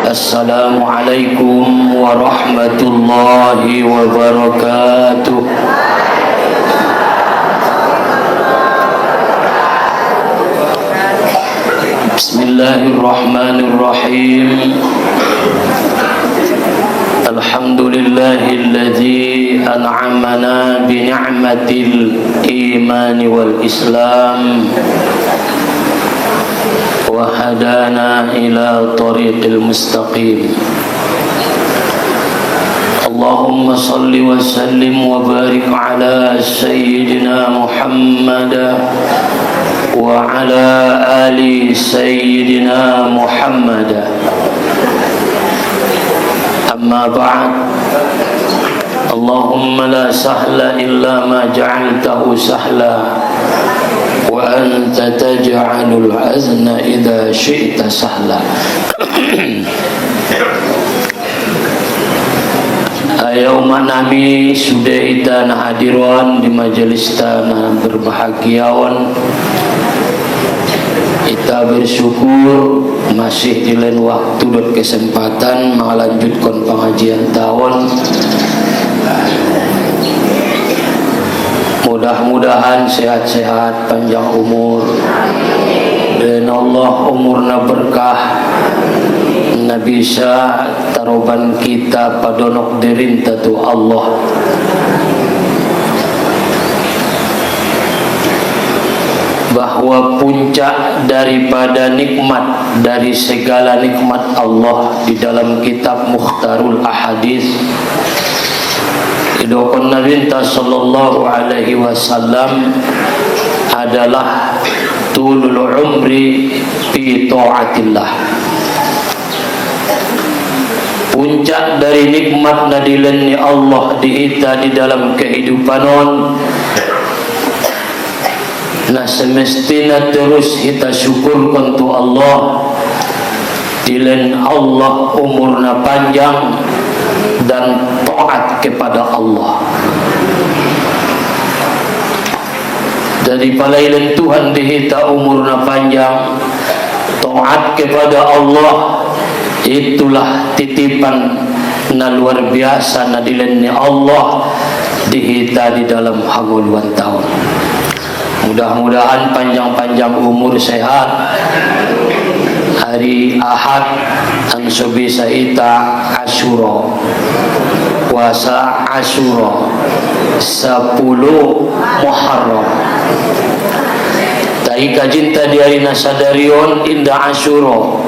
Assalamualaikum warahmatullahi wabarakatuh. Bismillahirrahmanirrahim. Alhamdulillahilladzi an'amana bi ni'matil iman wal islam wa hadana ila tariqil mustaqim. Allahumma salli wa sallim wa barik ala sayyidina Muhammad wa ala ali sayyidina Muhammad. Amma ba'd. Allahumma la sahla illa ma ja'altahu sahla wa anta taj'alul hazna idza syi'ta sahla. Ayauma nami sudah ita hadiran di majelis tanah berbahagiawan. Kita bersyukur masih di lain waktu dan kesempatan melanjutkan pengajian tahun. Mudah-mudahan sehat-sehat, panjang umur, dan Allah umurna berkah, na bisa taroban kita padonok derinta tu Allah. Bahwa puncak daripada nikmat dari segala nikmat Allah di dalam kitab Mukhtarul Ahadits idokon Nabi sallallahu alaihi wasallam adalah tulul umri fi taatillah. Puncak dari nikmat nadilanni Allah diita di dalam kehidupanon. Nah semestinya terus kita syukurkan tu Allah. Dilen Allah umurna panjang dan taat kepada Allah. Dari palailan Tuhan dihita umurna panjang, taat kepada Allah. Itulah titipan na luar biasa na dilenni Allah dihita di dalam hanguluan tahun. Mudah-mudahan panjang-panjang umur, sehat. Hari Ahad anso bisa ita Asyura, puasa Asyura 10 Muharram. Tai kajinta di hari nasadarion indah Asyura.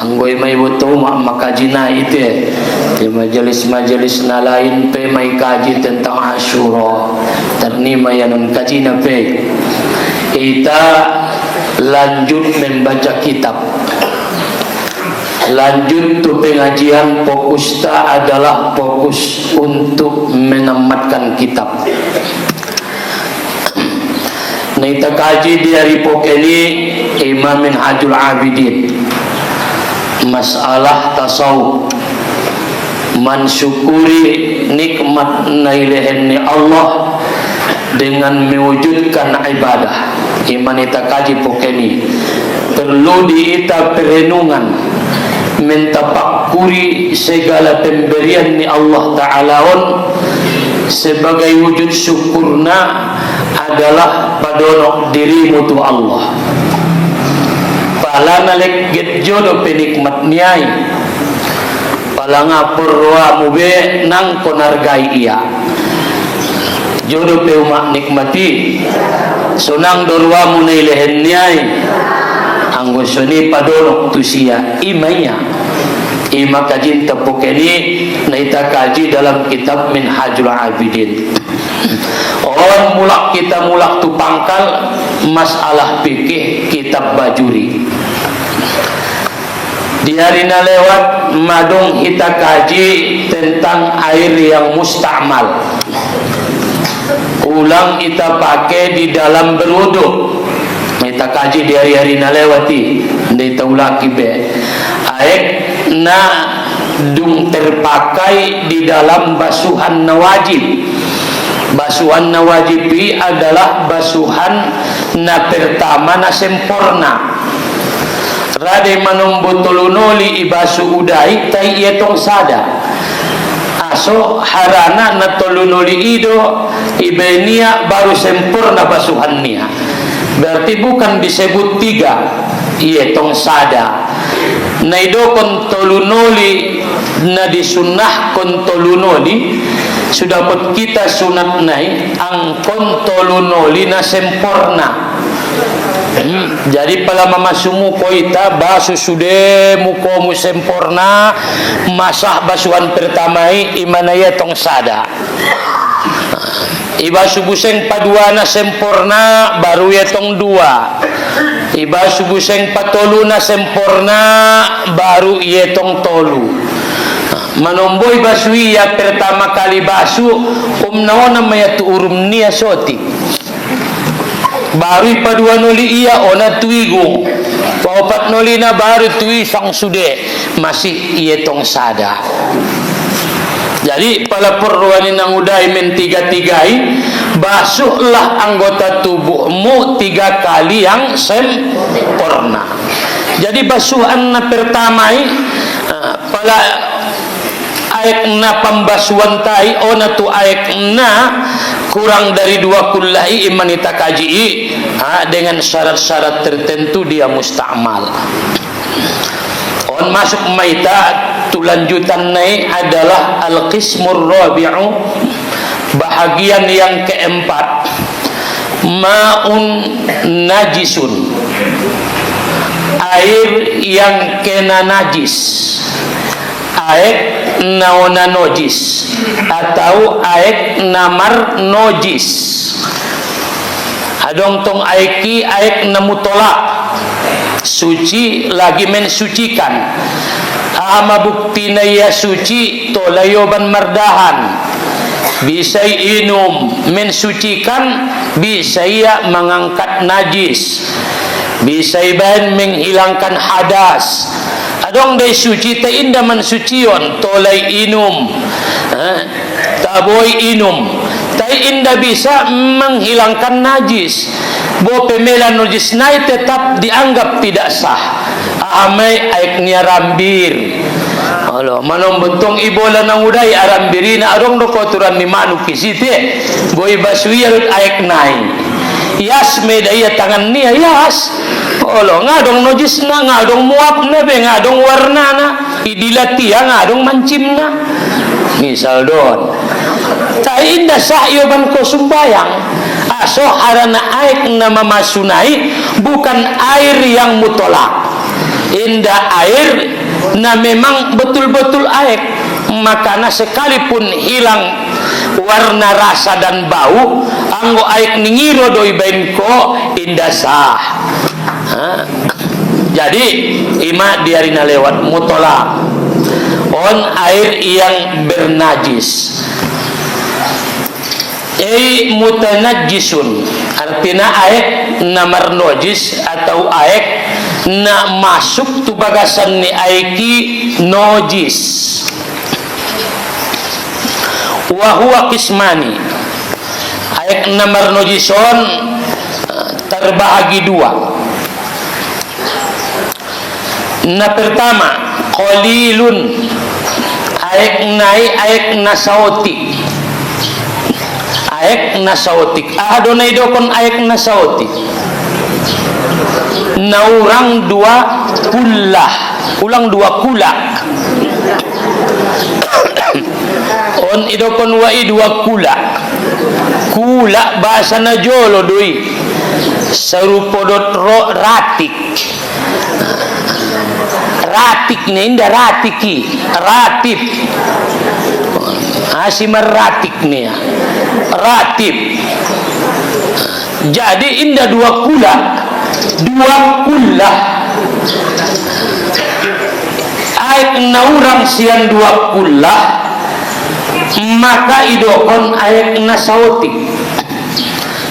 Anggoy may buto makajina ite di majelis-majelis na lain pe may kaji tentang Asyura. Ternima yanun kajina pe. Kita lanjut membaca kitab. Lanjut tu pengajian, fokus ta adalah fokus untuk menamatkan kitab. Naita kaji di hari pokeli Imam Minhajul Abidin. Masalah tasawuf, mensyukuri nikmat nailehenni Allah dengan mewujudkan ibadah. Iman ita kaji pokeni perlu diita perenungan, mentafakuri segala pemberian ni Allah Ta'ala sebagai wujud syukurna adalah padonok dirimu tu Allah. Pala nalek jodoh penikmat niai, pala ngapurwa mube nang konargai ia. Jodoh pe umak nikmati, sunang dorwa munai lehen niai. Anggosoni padonok tusia imanya. Ima kajin tepukeni naita kaji dalam kitab Minhajul Abidin. Orang mulak kita mulak tu pangkal masalah fikih kitab Bajuri. Di hari na lewat madung kita kaji tentang air yang musta'mal. Ulang kita pakai di dalam berwudu. Kita kaji di hari-hari na lewati. Di taulaki be. Air na dung terpakai di dalam basuhan nawajib. Basuhan nawajibi adalah basuhan na pertama na sempurna. rade manombo tolunoli ibasu udai tai ietong sada aso harana na tolunoli ido ibenia baru sempurna basuhannya, berarti bukan disebut tiga ietong sada na ido kon tolunoli na disunah kon tolunoli sudah pun kita sunat nai ang kon tolunoli na sempurna. Jadi pala mamasumu koita basu sude mukomu sempurna masah basuhan pertamai imanaya tong sada ibasu buseng paduana sempurna baru ya tong dua ibasu buseng patoluna sempurna baru ya tong tolu manomboy basu ya pertama kali basu naona maya tu urum nia soti baru padua noli iya ona tuigung paopat noli na baru tui sang sude masih iya tong sada. Jadi pala perluan nang udai men tiga-tigai basuhlah anggota tubuhmu 3 kali yang sempurna. Jadi basuhan na pertamai pala aek na pembasuhan tai ona tu aek na kurang dari 2 kullai imanita kaji dengan syarat-syarat tertentu dia musta'mal. On masuk maita tu lanjutan naik adalah al-qismur rabi'u, bahagian yang keempat, ma'un najisun, air yang kena najis, aek naona nojis atau aek namar nojis. Adong tong aeki aek namutolak suci lagi mensucikan ama bukti ya suci tolayoban mardahan bisa inum mensucikan bisa ia mengangkat najis bisa iban menghilangkan hadas. Adong day suci ta inda man sucion tolay inum taboy inum ta inda bisa menghilangkan najis bo pemela najis nai tetap dianggap tidak sah amai aiknya rambir alo manom bentong ibola nang udai arambirina adong do kotoran ni manu kisite boy basuyarut aik nai yas medaya tangan nia yas olo ngadong najis na ngadong muap na be ngadong warna na idilati ngadong mancim na misal don ta inda sah yoban ko sumbayang aso harana air na mamasunai bukan air yang mutolak inda air na memang betul-betul air makana sekalipun hilang warna rasa dan bau anggo air ningiro doi benko inda sah. Jadi ima diarina lewat mutolak on air yang bernajis mutanajjisun artinya aek namar nojis atau aek na masuk tu bagasan ni aeki nojis wa huwa qismani aek namar nojison terbahagi 2. Na pertama qalilun aek nai aek nasaotik aek nasaotik adonai dokon aek nasaotik naurang 2 kullah ulang 2 kulak on idokon wa 2 kulak kulak bahasa najolo doi sarupodot ro ratik ratik ni inda ratiki ratib asimar ratik ni ratib jadi inda 2 kulak 2 kullah aek naurang sian 2 kullah maka idokon aek nasaotik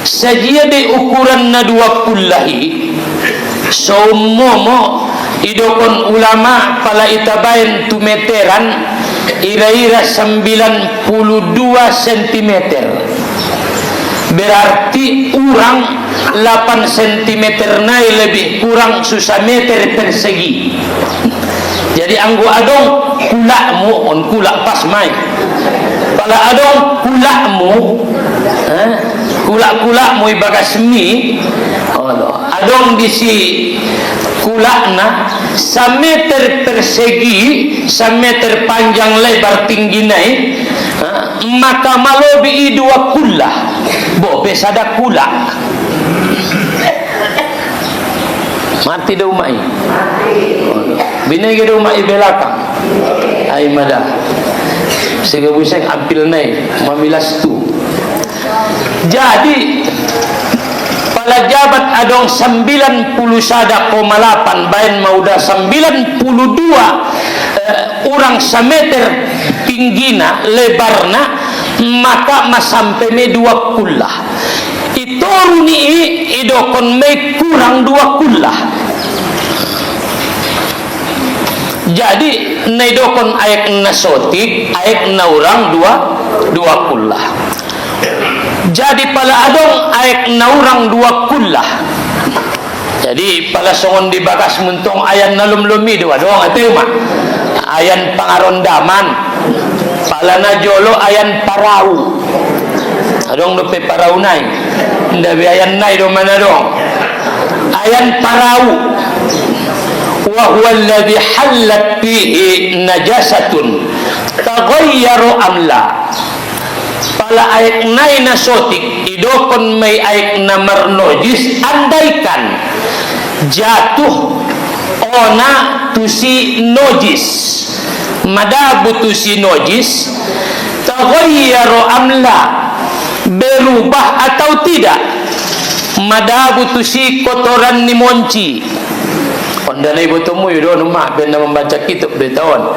sajia de ukuran na 2 kullahi somomo idokon ulama pala itabain tu meteran ira-ira 92 cm berarti urang 8 cm nai lebih kurang susah meter persegi. Jadi anggo adong kulakmu on kulak pas mai. Kalau adong kulakmu kulak-kulakmu ibagas mi adong di si kulakna sameter persegi, sameter panjang lebar tinggi naik, maka malobi 2 kullah bo besada kulak mati do mai binai do mai belakang ai mada sehingga buseng ampil naik mamilas tu. Jadi pala jabat adong 91,8 bain mauda 92 orang sameter tinggina lebarna, maka masampe me 2 kullah itoru ni idokon me kurang 2 kullah. Jadi naidokon ayak nasotik ayak na orang 2 kullah. Jadi pala adong ayak na orang 2 kullah. Jadi pala songon di bagas muntong ayan nalum-lumi 2 doang ate mak ayan pangarondaman pala na jolo ayan parau adong dope parau nai ndabe ayan nai do mana dong ayan parau wa huwa alladhi hallat fihi najasatun taghayyaru amla. Pala aik nai nasotik idokon may aik na marnojis andaikan jatuh ona tusi nojis madabu tusi nojis taghayyaru amla berubah atau tidak madabu tusi kotoran ni monci onda nai botomu yudon mak benda membaca kitab betawan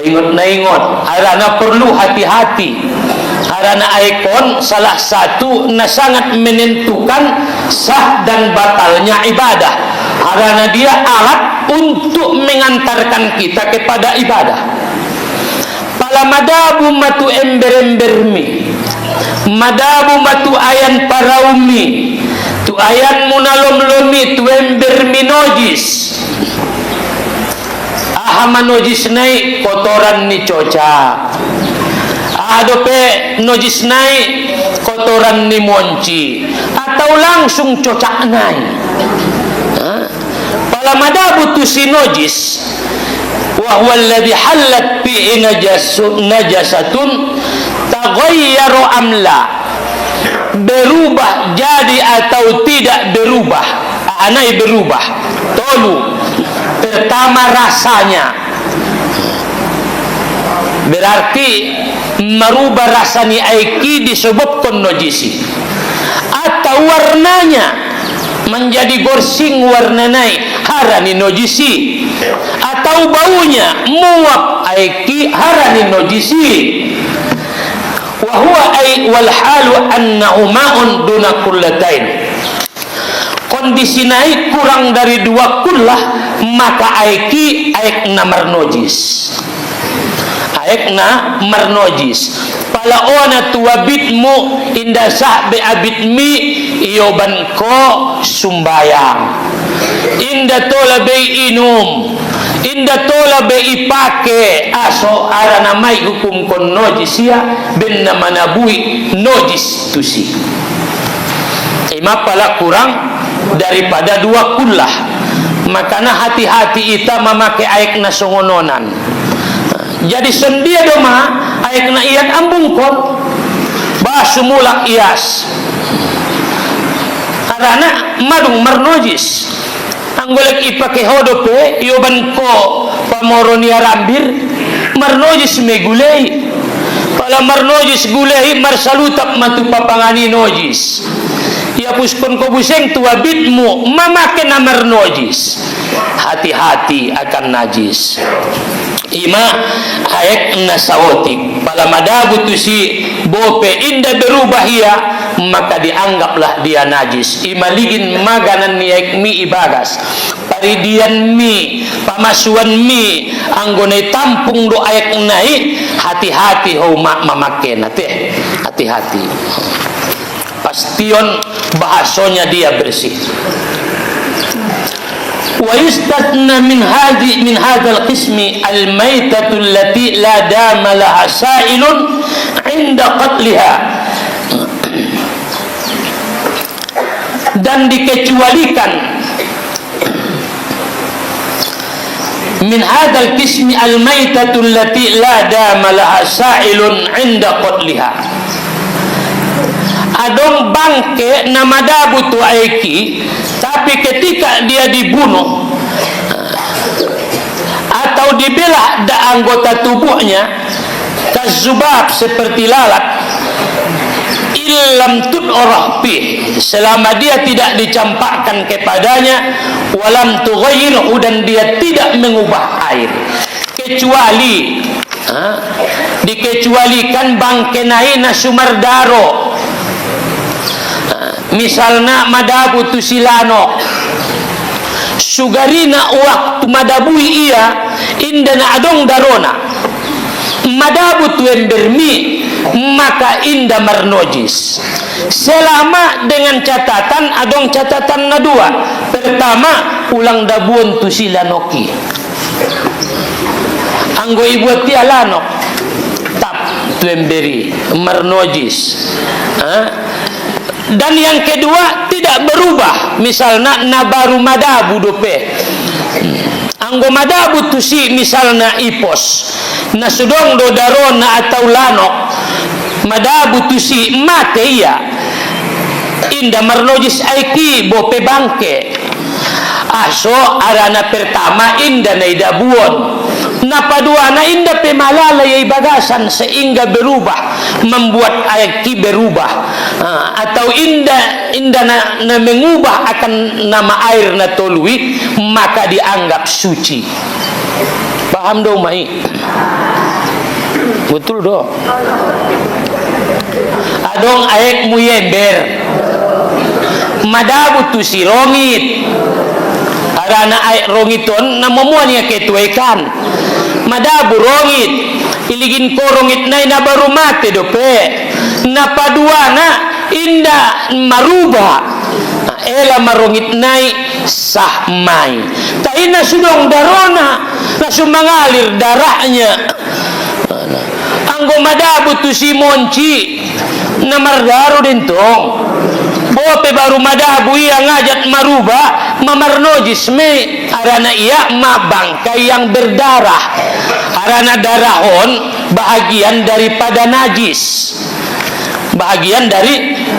ingot na ingot arana perlu hati-hati arana ikon salah satu na sangat menentukan sah dan batalnya ibadah arana dia alat untuk mengantarkan kita kepada ibadah. Pala madabu matu ember-embermi madabu matu ayan paraumi tu ayan munalom-lomi tu embermi nojis manojis nai kotoran ni coca adope nojis nai kotoran ni monci atau langsung cocak nai pala madabu tusi nojis wa huwa alladhi hallat fi najasatun taghayyaru amla berubah jadi atau tidak berubah anai berubah tolu. Pertama rasanya berarti merubah rasanya aiki disebabkan nojisi atau warnanya menjadi gorsing warna naik harani nojisi atau baunya muak aiki harani nojisi wa huwa ay wal halu annahu ma'un duna kullatain. Kondisi naik kurang dari 2 kullah maka aiki aik na marnojis aik na marnojis pala ona tuwabitmu inda sahbe abitmi iyoban ko sumbayang inda tola be inum inda tola be ipake aso arana mai hukum kon nojis ya ben na manabui nojis tusi ima pala kurang daripada 2 kullah makana hati-hati ita memakai aik na songononan. Jadi sendia doma aik na iat ambungkon basumulak ias karena madung marnojis anggolek ipake hodope yoban ko pamoronia rambir marnojis megulei pala marnojis gulei marsalutap matu papangani nojis ya puskon ko buseng tua bitmu memakai namar nojis hati-hati akan najis ima ayak nasawotik pala madabu tusi bope inda berubah ia maka dianggaplah dia najis ima ligin maganan niaik mi ibagas paridian mi pamasuan mi anggone tampung do ayak naik hati-hati ho mak memakai nate hati-hati pastion bahasanya dia bersih. Wa yustatna min hadzal qismi al-maitatu allati la dama laha sa'ilun 'inda qatliha, dan dikecualikan min hadzal qismi al-maitatu allati la dama laha sa'ilun 'inda qatliha, adong bangke nama dabu tu aiki, tapi ketika dia dibunuh atau dibelah anggota tubuhnya kazubab seperti lalat, illam tud'rah bih, selama dia tidak dicampakkan kepadanya, walam tughayyirhu, dan dia tidak mengubah air, kecuali dikecualikan bangkenaina sumardaro, misalna madabu tu silano sugarina waktu madabui ia indana adong darona madabu tu embermi, maka inda marnojis, selama dengan catatan adong catatan na dua. Pertama, ulang dabuon tu silanoki anggo ibuat dia lano tap tu emberi marnojis, dan yang kedua tidak berubah, misalnya nabaru madabu dope anggo madabu tu si misalnya ipos na sudong do darona atau lanok madabu tu si mate iya inda marnojis aiki bope bangke aso arana pertama inda na idabuon, na padua na inda pemalalay bagasan sehingga berubah, membuat aiki berubah, atau inda na mengubah akan nama air na tolui, maka dianggap suci. Paham do mai? Betul do. Adong aek muyember madabu tu si rongit, arana aek rongiton na momuanya ketuekan madabu rongit, iligin ko rongit na baru mate dope, na paduana inda maruba, ela marongit nai sah mai, taina sudong darona na sumangalir darahnya, anggo madabu tu si monci na mardaru dintong bope baru madabu ia ngajat maruba mamarnojis me, arana ia mabangkai yang berdarah, arana darahon bahagian daripada najis, bahagian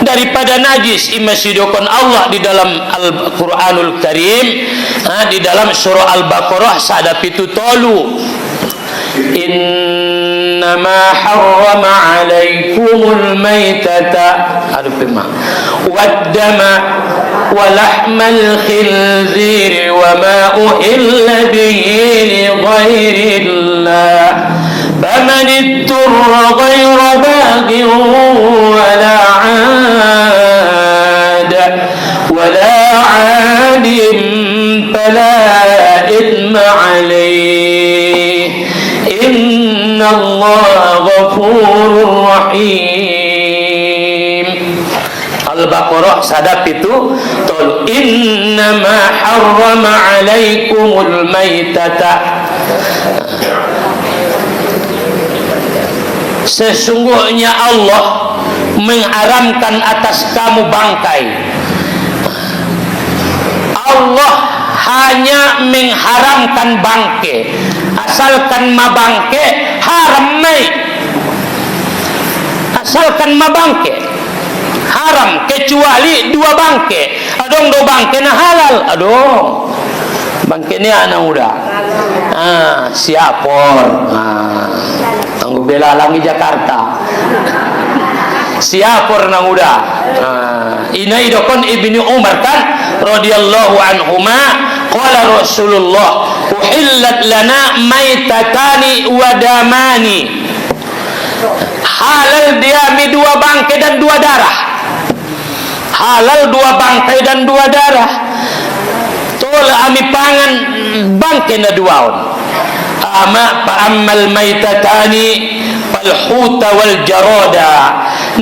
daripada najis. Imasidokon Allah di dalam Al-Quranul Karim, di dalam surah Al-Baqarah sada pitu tolu, innama harrama alaikumul maitata waddama walahmal khinzir wa ma uhilla bihi li ghairillah faman itturra ghaira baghin wala 'adin fala ithma alayhi innallaha ghafurur rahim. Al-Baqarah sadap itu tol, innama harrama alaikumul maitata, sesungguhnya Allah mengharamkan atas kamu bangkai. Allah hanya mengharamkan bangke, asalkan mabangke haram mai, asalkan mabangke haram, kecuali dua bangke, adong do bangke na halal, adong bangke ni anak muda, siapor, anggo bela langi Jakarta, siapor na muda, ina idokon Ibnu Umar kan radhiyallahu anhuma, qala Rasulullah uhillat lana maitatani wa damani, halal dia mi dua bangkai dan dua darah, halal dua bangkai dan dua darah, tol ami pangan bangkai na duaon, ama pa ammal maitatani al-huta wal jarada,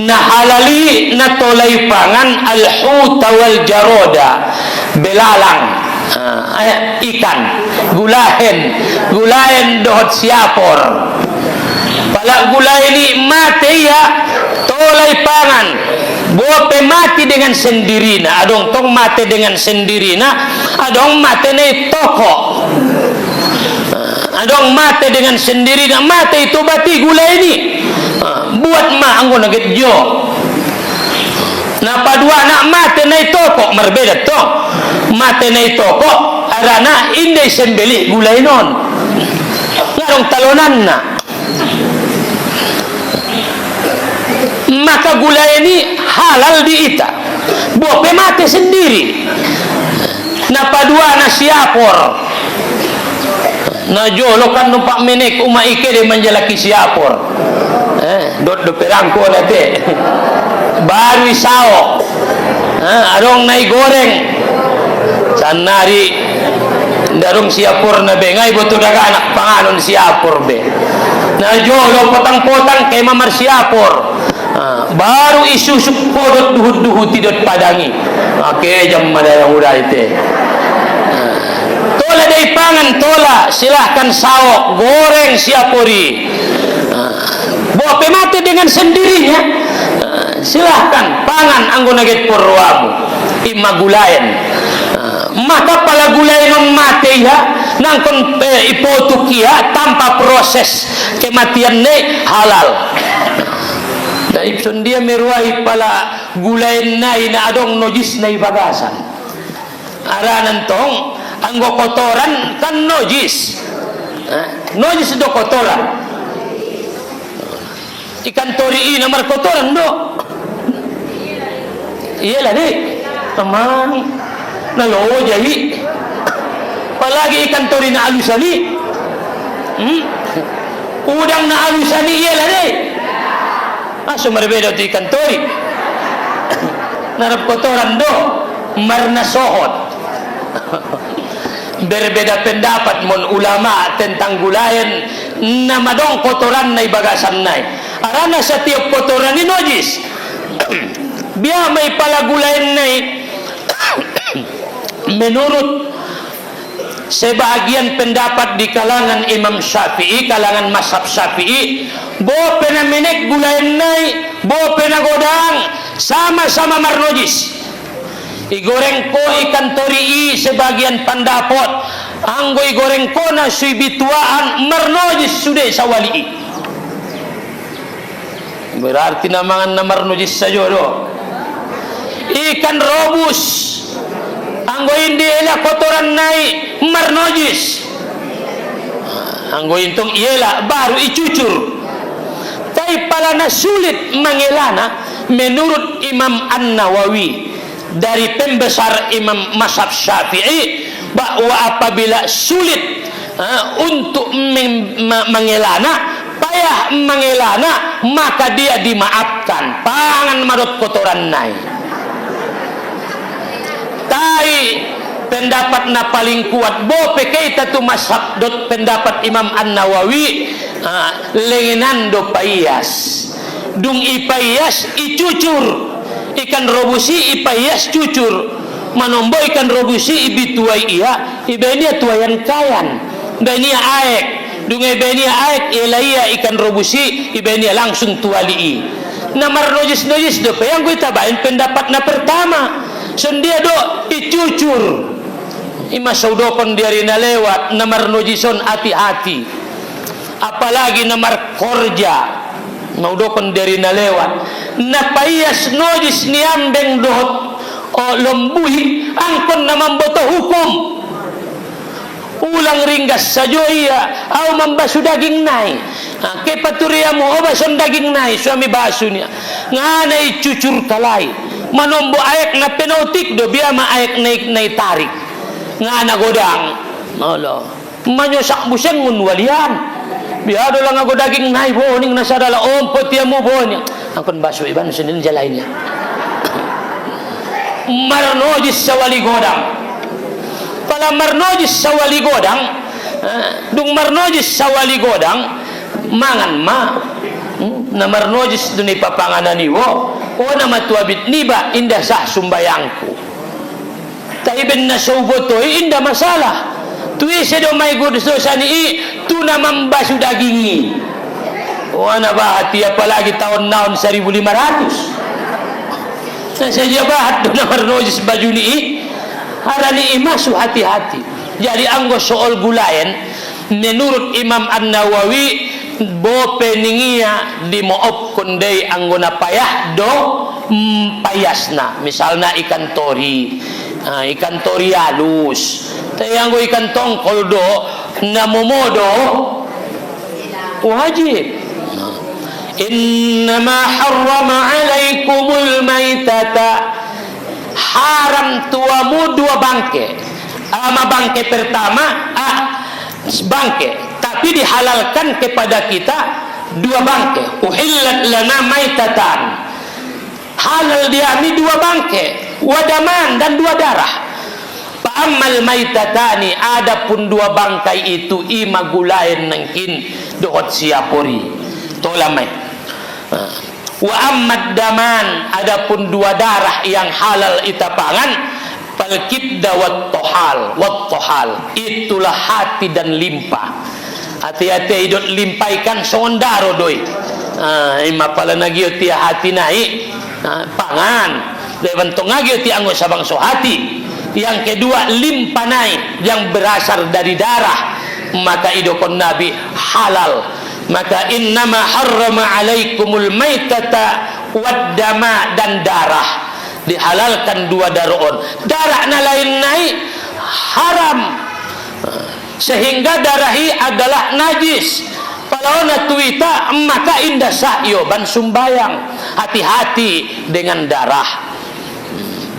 na halali na tolay pangan al-huta wal jarada, belalang, ikan, gulahen dohot siapor. Pala gulay ni mati ya tolay pangan, bope mati dengan sendirina, adong tong mati dengan sendirina, adong mati na toko. Adong mate dengan sendiri, nak mate itu bati gula ini buat ma anggo naget jo. Napa dua nak mate na toko merbeda to. Mate na toko arana indai sembeli gula inon. Ngarong talonan na. Maka gula ini halal di ita. Bope mate sendiri. Napa dua na siapor. Na jolo kan numpak menek uma ike de menjalaki siapor. Dot do perangko nate. Baru isao. Arong nai goreng. Sanari darong siapor na be ngai boto daga anak panganon siapor be. Na jolo potang-potang kay mamar siapor. Baru isusuk podot duhut-duhut tidot padangi. Oke jam madayang udah itu. Tola day pangan tola, silahkan saok goreng siapori. Bope mati dengan sendirinya. Silahkan pangan anggo naget porwamu. Ima gulayen. Maka pala gulayen mati ya nangkon ipotukia tanpa proses kematian ne halal. Daipson dia meruai pala gulayen nai na adong nojis nai bagasan. Aranan tong anggo kotoran kan nojis. Nojis do kotoran. Ikan tori nomor kotoran do. Iyalah deh. Tamang nalo jahi. Apalagi ikan tori na alusani. Udang na alusani iyalah deh. Berbeda tu ikan tori. Narap kotoran do marna sohot. Berbeda pendapat mon ulama tentang gulayan namadong kotoran nai bagasan nai. Arana setiap kotoran ni nojis. Biar may pala gulayan nai menurut sebahagian pendapat di kalangan Imam Syafi'i, kalangan mazhab Syafi'i, bope na menek gulayan nai, bope na godang, sama-sama marnojis. Igoreng ko ikan tori sebagian pandapot, anggo igoreng ko na suibituaan marnojis sudah sawali. Berarti namangan na marnojis saja do. Ikan robus anggo hindi ela kotoran nai marnojis. Anggo intong iela baru icucur. Tapi pala na sulit mengelana menurut Imam An-Nawawi dari pembesar Imam mazhab Syafi'i bahwa apabila sulit untuk mengelana, payah mengelana, maka dia dimaafkan. Pangan marut kotoran nai. Tai pendapat na paling kuat bope kita tu mazhab dot pendapat Imam An-Nawawi lengenan do payas dung ipayas icucur ikan robusi ipayas cucur manombo ikan robusi ibituai iya ibenia tuayan kayan benia aek dung ibenia aek ilaia ikan robusi ibenia langsung tualii namar nojis do yang gue tabain pendapat na pertama sendia do icucur ima saudokon diarina lewat namar nojison hati-hati apalagi namar korja maudokon diarina lewat napayas nojis niambeng dohot lembuhi angkon namamboto hukum ulang ringgas sajo iya au membasu daging nai ke paturiamu obason daging nai suami basunya nganai cucur kalai manombo aek na penotik do biar ma aek naik tarik ngana godang Allah manyosak buseng ngun walian biar do lang ago daging nai boning nasadala ompot tiamu boning angkon basu iban sinin jalainnya marnojis sawali godang pala marnojis sawali godang dung marnojis sawali godang mangan ma namar nojis duni papanganan iwo o nama tuabit niba indah sah sumbayangku ta'iben na suboto indah masalah tuwi sedo may gudos sani tu nama membasu dagingi o ana bahat ya apalagi tahun-tahun 1500 saja bahat do namar nojis baju ni harani imasu hati-hati jadi anggo soal gulayan menurut Imam An-Nawawi bope ningia dimoop kundai anggona payah do payasna misalnya ikan tori halus tapi anggo ikan tongkol do namomodo wajib innama harrama alaikumul maitata haram tuamu dua bangke ama bangke pertama bangke tapi dihalalkan kepada kita dua bangke uhillat lana maitatan halal diami dua bangke wadaman dan dua darah pa'amal maitatani adapun dua bangkai itu ima gulayan nangkin dohot siapori tolamai wa ammad daman adapun dua darah yang halal itapangan palkibda wat tohal itulah hati dan limpa hati-hati idot limpaikan sondaro doi ima pala nagyo ti hati naik pangan dewan tongagyo ti anggo sabang so hati yang kedua limpa naik yang berasal dari darah maka idokon nabi halal maka innama harrama alaikumul maitata wad dama dan darah dihalalkan dua daron darah na lain naik haram sehingga darahi adalah najis kalau natuita maka indah sahyo ban sumbayang hati-hati dengan darah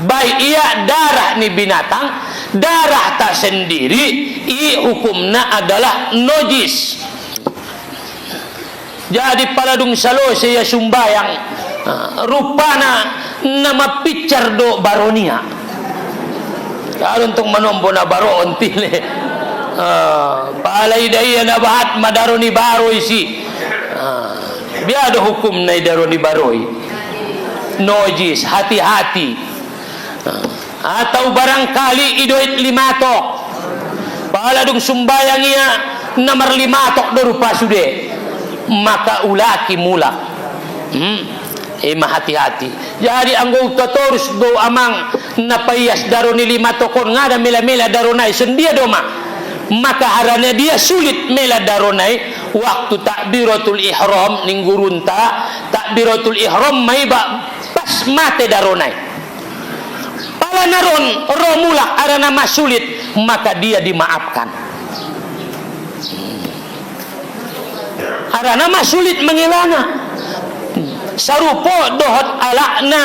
baik ia darah ni binatang darah tak sendiri hukumnya adalah najis jadi paladung salo saya sumbayang rupana nama picar do baronia kalau untuk menombo na baroon tile palai daya na bahat madaroni baroi si biada hukum na daroni baroi nojis hati-hati atau barangkali idoit limatok paladung sumbayang ia nomor limatok do rupa sude maka ulaki mulak hati-hati jadi anggo tatorus do amang napayas daroni lima tokon ngada mela-mela daronai sendia doma maka harana dia sulit mela daronai waktu takbiratul ihram ning gurunta takbiratul ihram maiba pas mate daronai pala naron romulak harana masulit maka dia dimaafkan harana masulit mengilana sarupo dohot alakna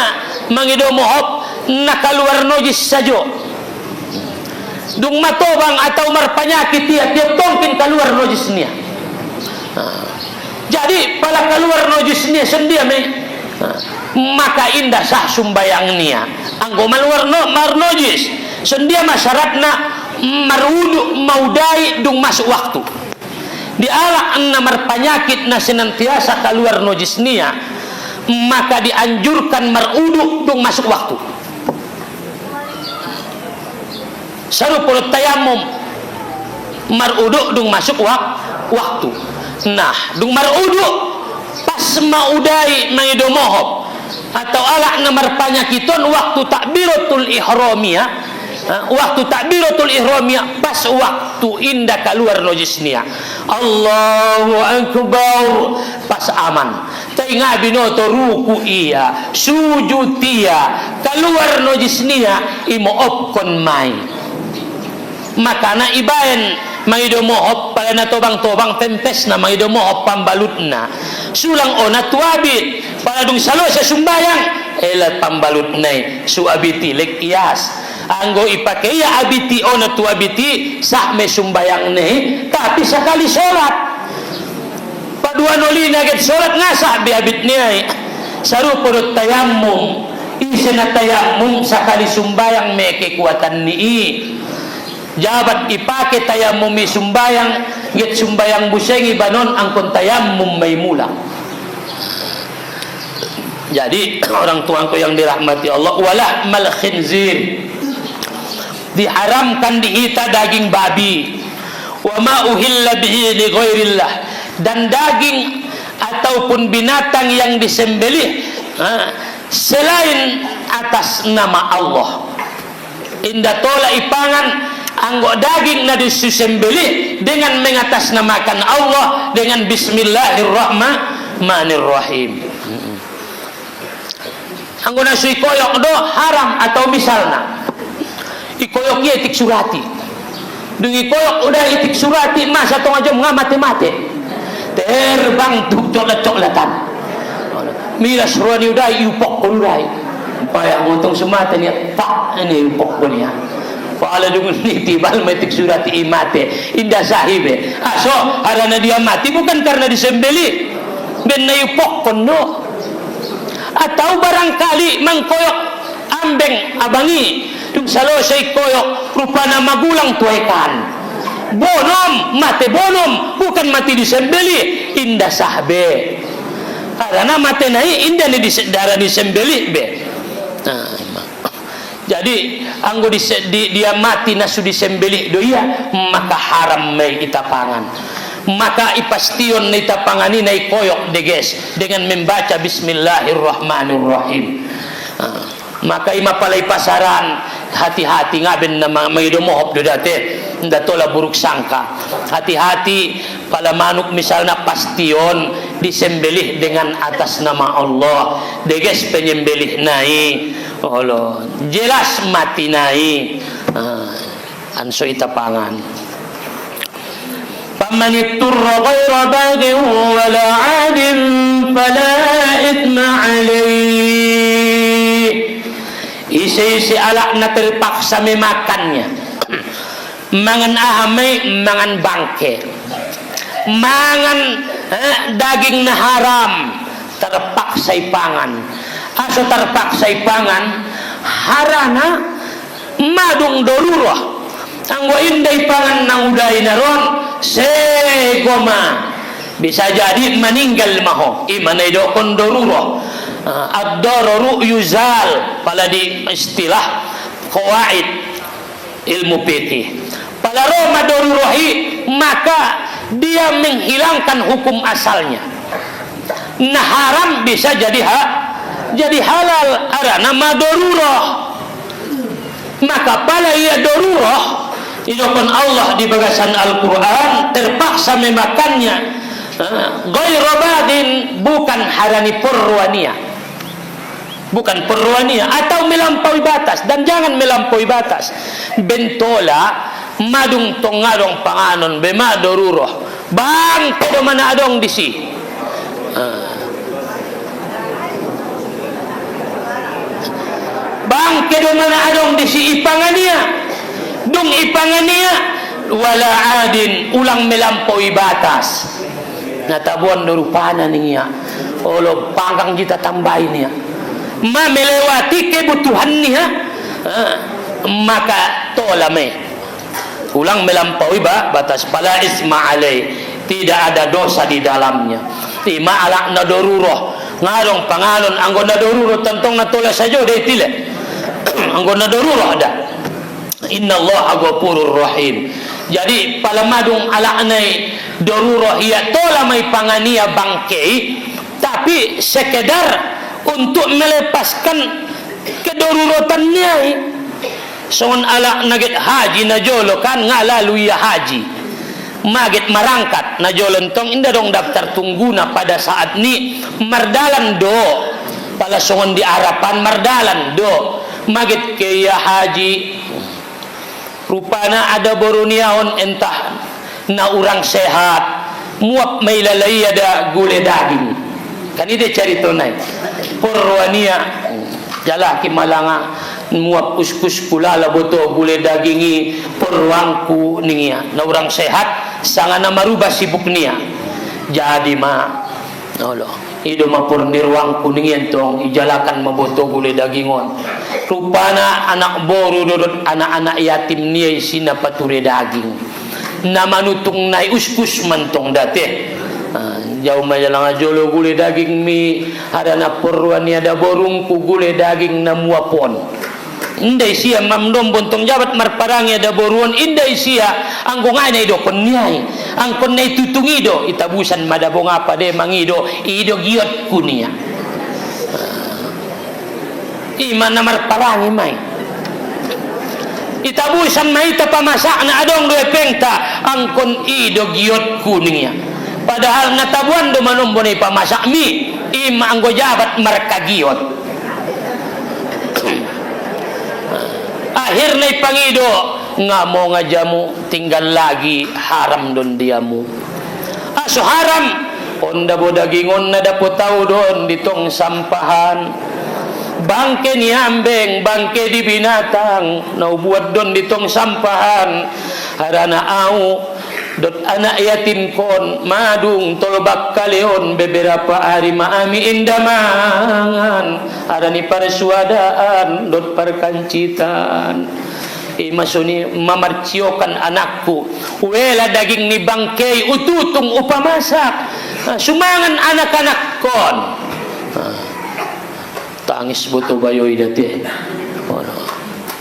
mangidomohop nakaluar nojis sajo dung matobang atau marpanyakit tiap-tiap tongkin kaluar nojis niya jadi pala kaluar nojis niya sendia maka indah sah sumbayang niya anggo maluar nojis sendia masyaratna marudu maudai dung masuk waktu dialak na marpanyakit na senantiasa kaluar nojis niya maka dianjurkan maruduk dung masuk waktu sarupul tayamum maruduk dung masuk waktu nah dung maruduk pas maudai mangidomohop atau alak na marpanyakiton waktu takbiratul ihramiyah waktu takbiratul ihramiyah pas waktu indah keluar nojisnya Allahu akbar pas aman tainga binoto ruku iya sujud iya keluar nojisnya imoop kon mai makana ibaen mangidomohop pala na tobang-tobang tempes na mangidomohop pambalutna sulang ona tuabit pala dung salo sa sumbayang elat pambalut nai suabiti lek ias anggo ipake ya abiti ona tu abiti sah me sumbayang ne tapi sekali sholat padua noli naget sholat ngasah bi abit ne saru perut tayammum isena tayammum sekali sumbayang me kekuatan ni jabat ipake tayammum sumbayang get sumbayang busengi banon angkon tayammum may mula Jadi orang tuaku yang dirahmati Allah, wala mal khinzir, diharamkan diita daging babi, wa ma uhilla bihi li ghairillah, dan daging ataupun binatang yang disembelih selain atas nama Allah. Indah tola ipangan anggo daging na disembelih dengan mengatasnamakan Allah dengan bismillahirrahmanirrahim. Anggo nasui koyok do haram, atau misalnya ikoyok ye itik surati, dungi koyok udah itik surati masa tong aja mate terbang tuk coklat-coklatan miras ruani udah yupok kulai payah montong semata niat pak ini yupok kunia pala dungun ni tibal metik surati imate indah sahibe aso harana dia mati bukan karena disembeli ben na yupok kono, atau barangkali mangkoyok ambeng abangi dung salosay koyok rupana magulang tuaikan bonom, mate bonom, bukan mati disembeli indah sahbe karena mate nai indah ni darah disembeli be. Jadi anggo dia mati nasu disembeli doia, maka haram mai itapangan, maka ipastion na itapangani na ikoyok deges dengan membaca bismillahirrahmanirrahim. Maka imapalay pasaran, hati-hati ngaben na maidomohop do dati ndatola buruk sangka, hati-hati pala manuk misalnya pastion disembelih dengan atas nama Allah deges penyembelih nai Allah jelas mati nai anso itapangan. Faman itturra ghaira baghin wala 'adin fala ithma alayh. Isi alak na terpaksa memakannya, mangan ahamay, mangan bangke, mangan daging na haram, terpaksa ipangan. Aso terpaksa ipangan harana madung dorurah anggo inday pangan nang uday naron segoma bisa jadi meninggal maho imanay dokon dorurah. Ad-dararu yuzal pala di istilah qawaid ilmu fikih. Pala roma darurahi maka dia menghilangkan hukum asalnya. Nah haram bisa jadi halal arana madorurah. Maka pala ia dorurah idokon Allah di bagasan Al-Quran terpaksa memakannya ghairu badin, bukan harani perwania, bukan perwania atau melampaui batas, dan jangan melampaui batas. Bentola madung tongadong panganon bema dorurah bang kedo mana adong disi bang kedo mana adong disi ipangania dung ipangania wala adin ulang melampaui batas. Natabuan dorupana niya olo panggang kita tambahin niya ma melewati kebutuhan niya maka tolame ulang melampaui batas pala isma alai, tidak ada dosa di dalamnya. Tima alak na dorurah ngarong panganon anggo na dorurah tentong natola saja deh tile anggo na dorurah ada. Innallaha ghafurur rahim. Jadi palamadung alaknai dorurah ia tola mai pangania bangkei, tapi sekedar untuk melepaskan kedoruratannya. Songon alak nagit haji na jolo kan ngalalu ya haji magit marangkat na jolon tong inda dong daftar tungguna pada saat ni mardalan do pala songon di harapan mardalan do magit ke ya haji rupana ada boruniaon entah na urang sehat muap may lalay ada gule daging kan ide carito nai porwania jalaki malanga muap uskus kulala boto gule dagingi porwangku ningia na urang sehat sanga na maruba sibuk nia jadi ma Allah ido mapur nirwang kuningian tong ijalakan maboto gule dagingon rupana anak boru dodot anak-anak yatim niya sina pature daging na manutung nai uskus mantong date Jauh majalang jolo gule daging mi harana porwan ni ada borungku gule daging na muapon. Indai sia mamdom bontong jabat marparangi ada boruan indai sia anggo ngai do kon niai angkon nei tutungi do itabusan madabong apa de mangido ido giot kunia. Iman na marparangi mai itabusan mai ta pamasak na adong do pengta angkon ido giot kunia. Padahal natabuan do manombo nei pamasak mi ima anggo jabat markagiot. Akhirnya pangido ngamo ngajamu tinggal lagi haram don diamu. Aso haram onda bo dagingon na dapo tau don ditong sampahan. Bangke ni ambeng bangke di binatang nau buat don ditong sampahan. Harana au dot anak yatim kon madung tolbak kaleon beberapa hari maami indamangan arani parsuadaan dot parkancitan imasuni mamarciokan anakku wela daging ni bangkei ututung upamasak sumangan anak-anak kon tangis buto bayoy dati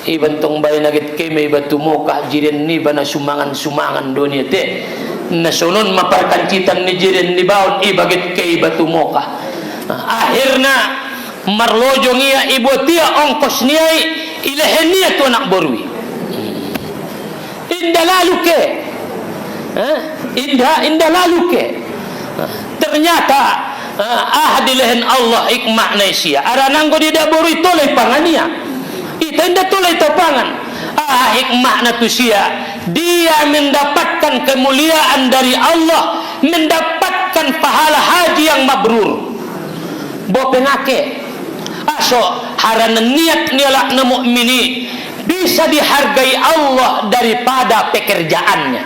ibantong bay nagit kay may batumoka jiren ni ba na sumangan doon ite nasunon maparkancitan ni jiren ni baon ibagit kay batumoka akhir na marlojo niya ibotia ongkos niya ilehen niya to anak borwi inda lalu ke inda lalu ke ternyata dilehen Allah hikmah na siya aranang ko di daborwi tolay pangania itanda tulay topangan hikmah na tu siya dia mendapatkan kemuliaan dari Allah mendapatkan pahala haji yang mabrur bopengake aso harana niat nialak na mukmini bisa dihargai Allah daripada pekerjaannya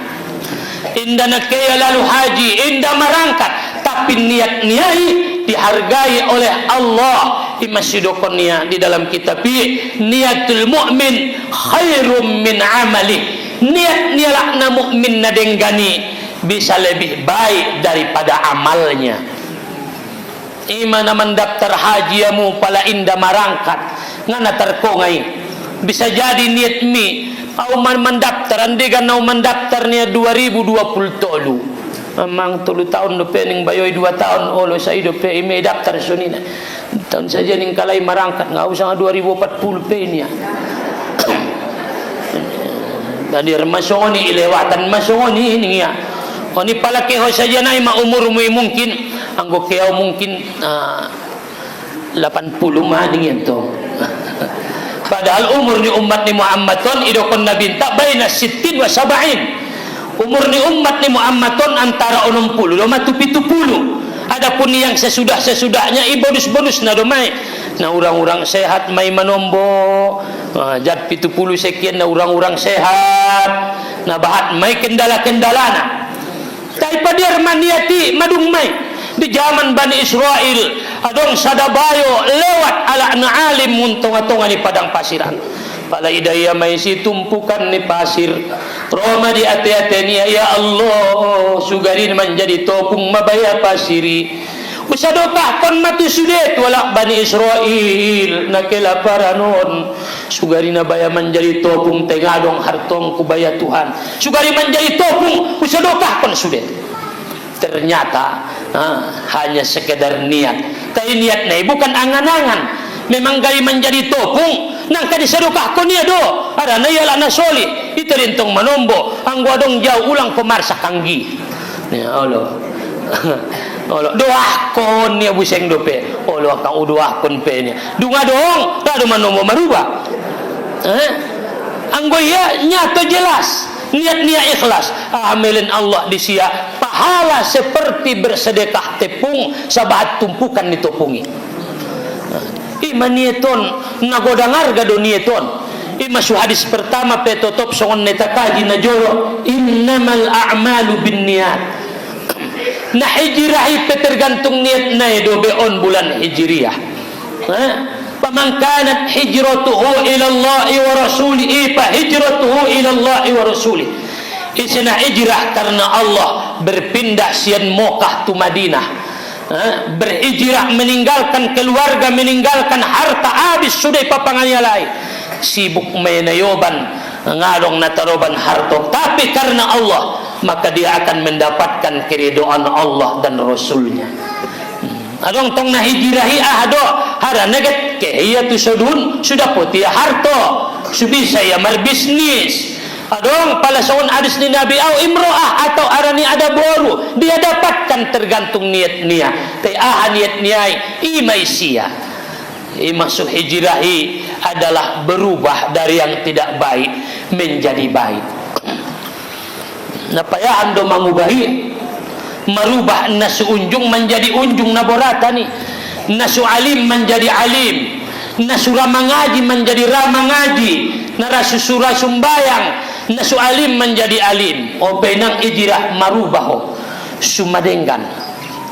indah nak kaya lalu haji indah merangkat tapi niat niai dihargai oleh Allah imasidokonia di dalam kitab niatul mu'min khairum min amali niat nialakna mu'min nadenggani bisa lebih baik daripada amalnya imana mendaftar hajiamu pala indah marangkat ngana terkongai bisa jadi niat mi au mendaftar andegan au mendaftarnya 2020 tolu Amang 3 tahun do pening bayoy 2 tahun olo sa ido pe ime daftar sunina tahun saja ning kalai marangkat ngau usah 2040 pe niya dari masoni ilewatan masoni niya oni palaki ho saja nai ma umur mu mungkin anggo keo mungkin 80 mah ning ento padahal umur ni umat ni Muhammad ton ido kon nabi tak baina 60 wa 70 umur ni umat ni Muhammadun antara 60 sama 70. Adapun yang sesudah-sesudahnya bonus-bonus na domai. Na orang-orang sehat mai manombo. Jad 70 sekian na orang-orang sehat. Na bahat mai kendala-kendalana. Tai padir maniati madung mai di zaman Bani Israel adong sadabayo lewat ala na alim muntonga-tonga ni padang pasiran. Pala idaya mai si tumpukan ni pasir Roma di ate-atenia ya Allah sugarin menjadi topung mabaya pasiri usadoka kon matu sudet wala Bani Israel nakelaparan sugarin baya menjadi topung tengadong hartong kubaya Tuhan sugari menjadi topung usadoka kon sudet ternyata hanya sekedar niat tapi niat nai bukan angan-angan memang gaya menjadi topung nang kadi sedekah ko niya do arana yala na soli itarintong manombo ang wadong jauh ulang pemarsa kanggi ni Allah Allah doa kon niya buseng dope Allah kang doa kon pe niya dunga dong rado manombo maruba anggo ya nyato jelas niat niya ikhlas amelin Allah di sia pahala seperti bersedekah tepung sabahat tumpukan ditopungi Imaniaton nagodangar gado nieton imasu hadis pertama petotop songon netakaji na jolo innamal a'malu binniyat na hijrahi tergantung niat na do beon bulan hijriyah paman kanat hijratuhu ila Allah wa rasulihi fa hijratuhu ila Allah wa rasulihi isna hijrah karena Allah berpindah sian Mekah tu Madinah, berhijrah, meninggalkan keluarga, meninggalkan harta, habis sudah papanganyalai, sibuk menayoban ngalong nataroban harta, tapi karena Allah maka dia akan mendapatkan keridhaan Allah dan Rasulnya. Adong tong na hijrahi ahado hara neget ke iya tu sudun sudah putih harta subisa ya marbisnis. Adong pala saun adis ni Nabi au imro'ah atau arani ada boru, dia dapatkan tergantung niat niat. Te niat niat imai sia. Masuk hijrahi adalah berubah dari yang tidak baik menjadi baik. Napayaan do mangubahi, merubah nasu unjung menjadi unjung naborata ni, nasu alim menjadi alim, nasu ramangaji menjadi ramangaji, narasu surah sumbayang, nasu alim menjadi alim. O benang ijirah marubah sumadenggan.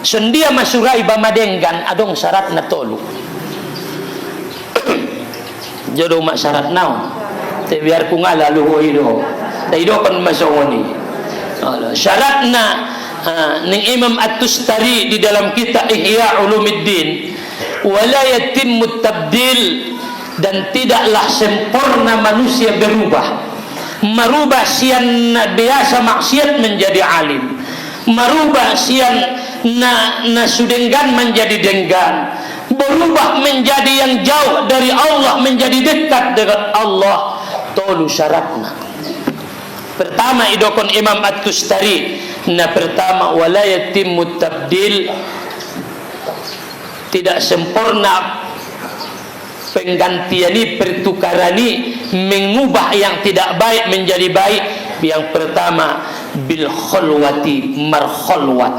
Sendia masurai bamadenggan adong syarat na tolu. Jodoh mak syarat naon. Te biar ku ngala luho ido. Dai do kan masawani. Syaratna ning Imam At-Tustari di dalam kitab Ihya Ulumuddin, wala yatimmu tabdil, dan tidaklah sempurna manusia berubah. Merubah sian biasa maksiat menjadi alim, merubah sian na sudenggan menjadi denggan, berubah menjadi yang jauh dari Allah menjadi dekat dengan Allah. Tolu syaratna. Pertama idokon Imam At-Tustari, na pertama wala yatimmu tabdil, tidak sempurna penggantiani, pertukarani, mengubah yang tidak baik menjadi baik. Yang pertama bil khulwati, markhulwat,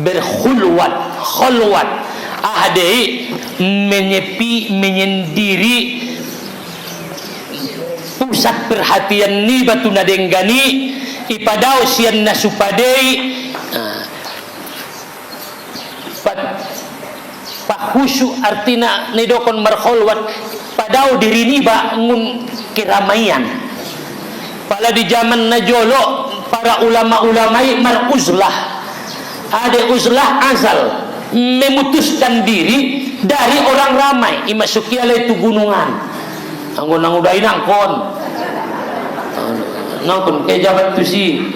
berkhulwat, khulwat ahadai, menyepi, menyendiri, pusat perhatian ni batu nadenggani ipadau sian nasupadei pakhusu artina nidokon markhulwat padau diri ni ba ngun keramaian. Pala di zaman najolo para ulama-ulamai maruzlah, ada uzlah azal, memutuskan diri dari orang ramai, imasuki ala itu gunungan anggon udah inangkon nangkon ke jabat tu si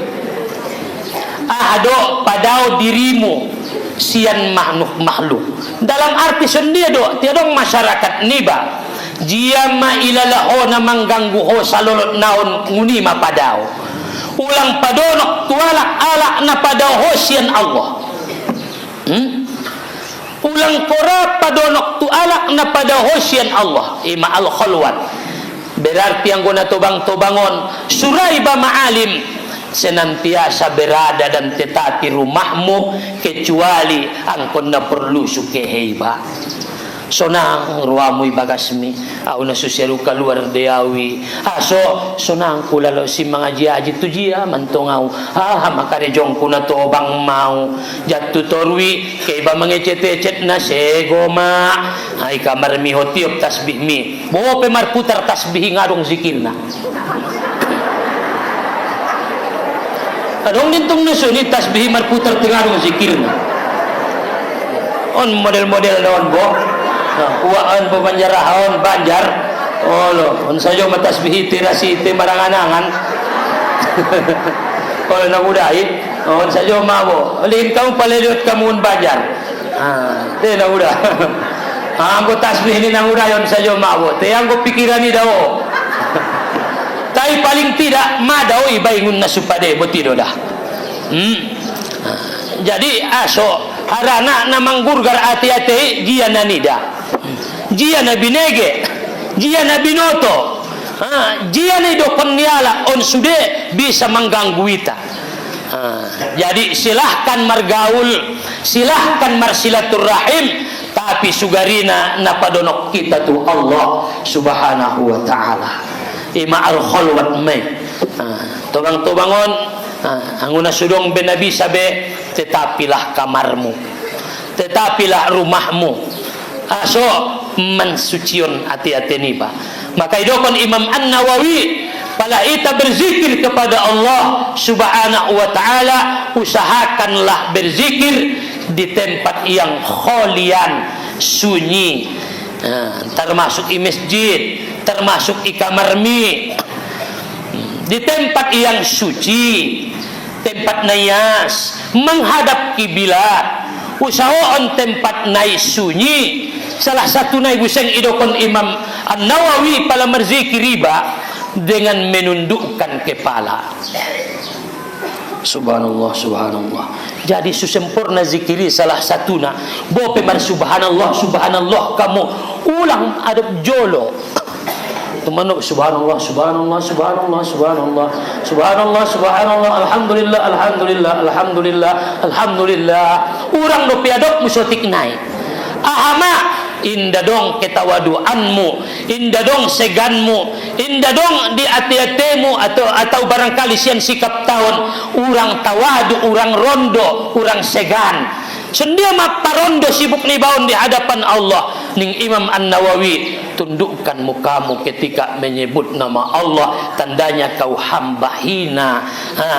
ahado padau dirimu sian makhluk dalam arti sendiri do tiadong masyarakat niba jia ma ilalaho na mengganggu ho salolot naon ngunima padau ulang padonok tualak alak na padau ho sian Allah. Ulang korap padonok tu alak na pada hosyan Allah ima al khulwat, berarti yang guna tobang-tobangon surai ba maalim, senantiasa berada dan tetap di rumahmu kecuali angkon na perlu sukeheba. Sonang ruamui bagasmi au na suseru keluar deawi aso sonang kula lo si mga jiaji tu jia mantongau makare jongku na tobang mau jatu torwi kay ba mangecet-ecet na segoma ay kamar mi hotiop tasbih mi bo pe marputar tasbih ngadong zikirna adong nintong nasuni tasbih marputar tingadong zikirna on model-model naon bo kuaan pemanjarahon banjar olo on sajo matasbih tirasi te maranganangan olo nagudai on sajo mabo lin kamu paleliot kamu banjar te naguda anggo tasbih ni nagudayon sajo mabo te anggo pikiran ni daw tai paling tidak madao ibaingun nasupade botido dah jadi aso harana namanggurgar ati-ati dia nanida jia na binege, jia na binoto, jia na do penniala on sude bisa mengganggu kita. Jadi silahkan margaul, silahkan marsilaturrahim, tapi sugarina napadonok kita tu Allah Subhanahu wa taala. Ima al khulwat mai. Tobang-tobangon anguna sudong ben nabi sabe, tetapilah kamarmu, tetapilah rumahmu. Aso mensucion hati-hati ni ba. Maka idokon Imam An-Nawawi pala ita berzikir kepada Allah subhanahu wa ta'ala, usahakanlah berzikir di tempat yang kholian, sunyi, termasuk di masjid, termasuk di kamar mi, di tempat yang suci, tempat nayas, menghadap kiblat, usahaon tempat nai sunyi. Salah satu nai buseng idokon Imam An-Nawawi pala berzikir riba dengan menundukkan kepala. Subhanallah, subhanallah. Jadi sesempurna zikiri salah satuna bope mar subhanallah, subhanallah kamu ulang adab jolo. Temanuk subhanallah, subhanallah, subhanallah, subhanallah, subhanallah, subhanallah, alhamdulillah, alhamdulillah, alhamdulillah, alhamdulillah. Urang do piadok musotik naik. Ahama indah dong ketawaduanmu, indah dong seganmu, indah dong di hati-hatimu, atau barangkali sian sikap tahun urang tawadu, urang rondo, urang segan. Sendia mak parondo sibuk nibaun di hadapan Allah. Ning Imam An-Nawawi, tundukkan mukamu ketika menyebut nama Allah, tandanya kau hamba hina,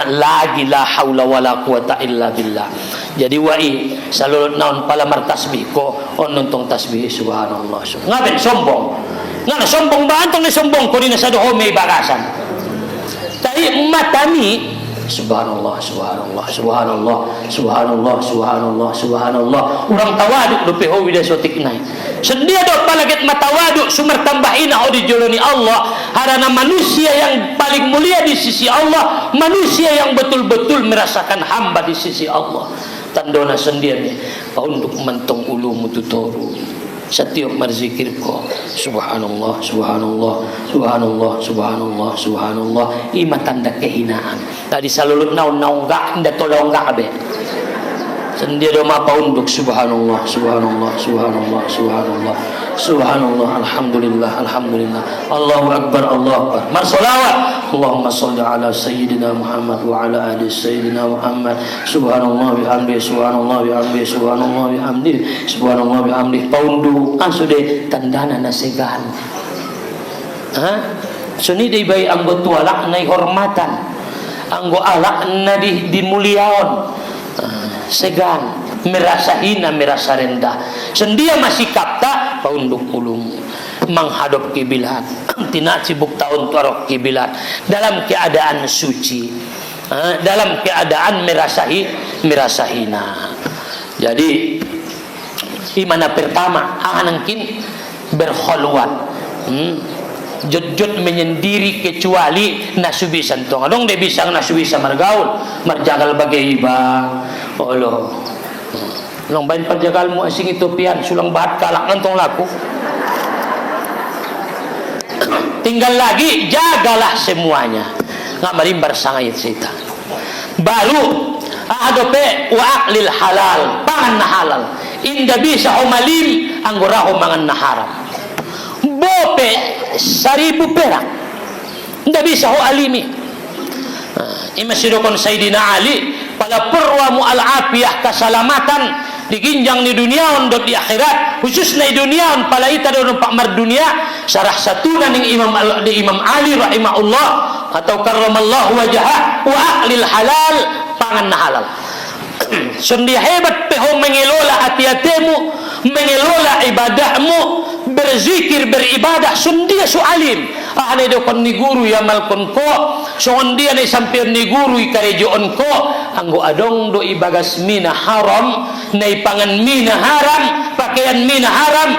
lagi la haula wala quwata illa billah. Jadi wai selalu naon pala mar tasbih ko on nontong tasbih subhanallah. Ngaben sombong. Ngana sombong ba antong ni sombong ko dina sa doho may bagasan. Tay matami subhanallah, subhanallah, subhanallah, subhanallah, subhanallah, subhanallah. Urang tawaduk do peho wida sotik nai. Sendia do palagit matawaduk sumber tambahina o di joloni Allah, harana manusia yang paling mulia di sisi Allah, manusia yang betul-betul merasakan hamba di sisi Allah. Tandona sendia ni paunduk mentong ulu mututoru. Setiap berzikir ko subhanallah, subhanallah, subhanallah, subhanallah, subhanallah, ima tanda kehinaan. Tadi selalu naon gak nda tolong gak abe. Sendia do ma paunduk subhanallah, subhanallah, subhanallah, subhanallah, subhanallah, alhamdulillah, alhamdulillah, Allahu akbar, Allahu akbar. Mar selawat. Allahumma shalli ala sayyidina Muhammad wa ala ali sayyidina Muhammad. Subhanallah bihamdi, subhanallah bihamdi, subhanallah bihamdi, subhanallah bihamdi. Paundu sudah tandana nasegan. Suni dei bayi anggo tualak nai hormatan, anggo alak na dimuliaon. Segan, merasa hina, merasa rendah. Sendia masih kapta paunduk ulum menghadap kiblat. Tina sibuk tahun tuarok kiblat dalam keadaan suci, dalam keadaan merasa hina. Jadi imana pertama anangkin berkhulwat, jod menyendiri kecuali nasubisan tong adong de bisa nasubisa margaul marjagal bagai iba Allah long bain perjagalmu asing itu pian sulang bahat kalak ngantong laku. Tinggal lagi jagalah semuanya nggak marimbar sangayat cerita baru adope wa aklil halal pangan na halal inda bisa umalim angguraho mangan na haram bope 1,000 perak ndak bisa ho alimi. Imasidokon Sayyidina Ali pala perwa mu'al afiyah keselamatan diginjang di dunia untuk di akhirat khususnya di dunia pala ita do pak mar dunia sarah satuna ning Imam Ali rahimahullah atau karramallahu wajhah wa aklil halal pangan halal. Sendia hebat peho mengelola hati-hatimu, mengelola ibadahmu, berzikir beribadah sendia sualim. Ane do kon ni guru ya malkon ko, soon dia ni sampir ni guru ikarejoon ko, anggo adong do ibagas mina haram, nai pangan mina haram, pakaian mina haram,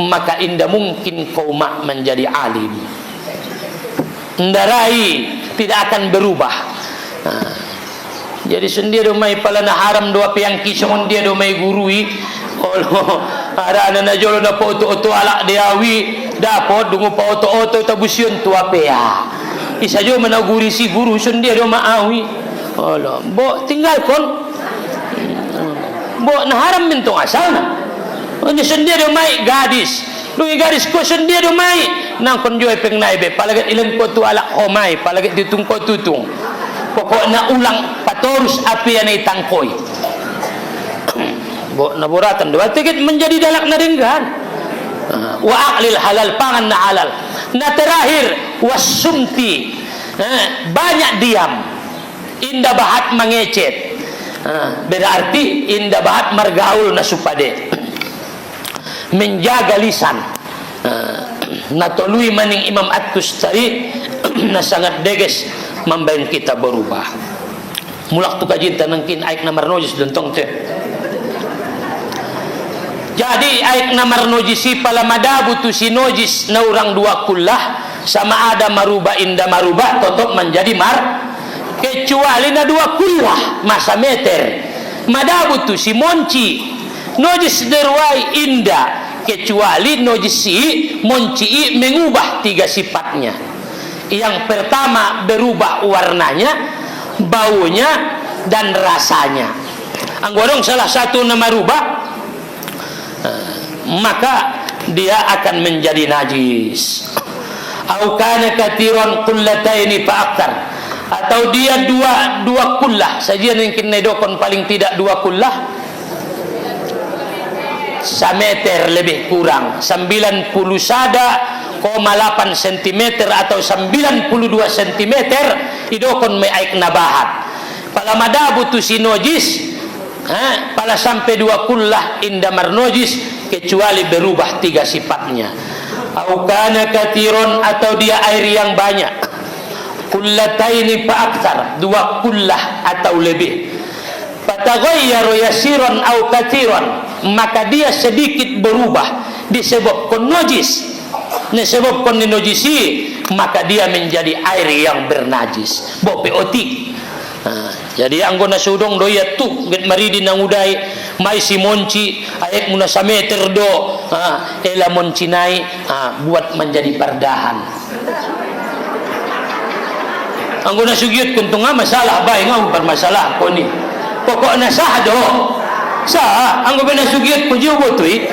maka indah mungkin kau mak menjadi alim. Ndarai tidak akan berubah. Jadi sendiri mai pala na haram dua piang kisong dia do mai gurui. Oh, ada na jolo na foto-foto alak diawi dapat dungu foto-foto tabusion tua pea. Isa jo managuri si guru sendiri do maawi. Allah, bo tinggal kon. Bo na haram bintong asal na. Oni sendiri do mai gadis. Lungi gadis ko sendiri do mai nang kon joy peng naibe palagat ilang ko tu alak homai palagat ditung ko tutung. Pokoknya ulang patorus api yang itangkoi. Naburatan dua tiket menjadi dalak naringgan. Wa aklil halal pangan na halal. Na terakhir wasumti banyak diam, indah bahat mengecet. Berarti indah bahat margaul na supade, menjaga lisan. Natului maning Imam At-Tustari na sangat deges membain kita berubah. Mulak tu kajin tanangkin aik na marnojis dontong te. Jadi aik na marnojisi pala madabu tu sinojis na urang dua kullah sama ada maruba inda maruba totop menjadi kecuali na dua kullah masa meter madabu tu si monci nojis derwai inda kecuali nojis si monci mengubah tiga sifatnya. Yang pertama berubah warnanya, baunya, dan rasanya. Anggorong salah satu nama rubah, maka dia akan menjadi najis. Au kana katiran qullataini fa aktar, atau dia dua kullah saja mungkin nedokon paling tidak dua kullah sameter lebih kurang 91,8 cm atau 92 cm idokon may aik nabahat pala madabu tu sinojis pala sampai dua kullah indamar nojis kecuali berubah tiga sifatnya. Au kana katiron, atau dia air yang banyak, kullataini fa aktsar, dua kullah atau lebih, fatagayyaru yasiran au katiron, maka dia sedikit berubah disebabkan najis. Disebabkan dinajisi, maka dia menjadi air yang bernajis. Bope otik. Jadi anggona sudong doya tu get maridi nang udai mai si monci ayat muna sameter do ela moncinai buat menjadi pardahan. Anggona sugiut kuntung masalah bae ngau bermasalah ko ni. Pokokna sah do. Sah anggona sugiut ko jubo tui.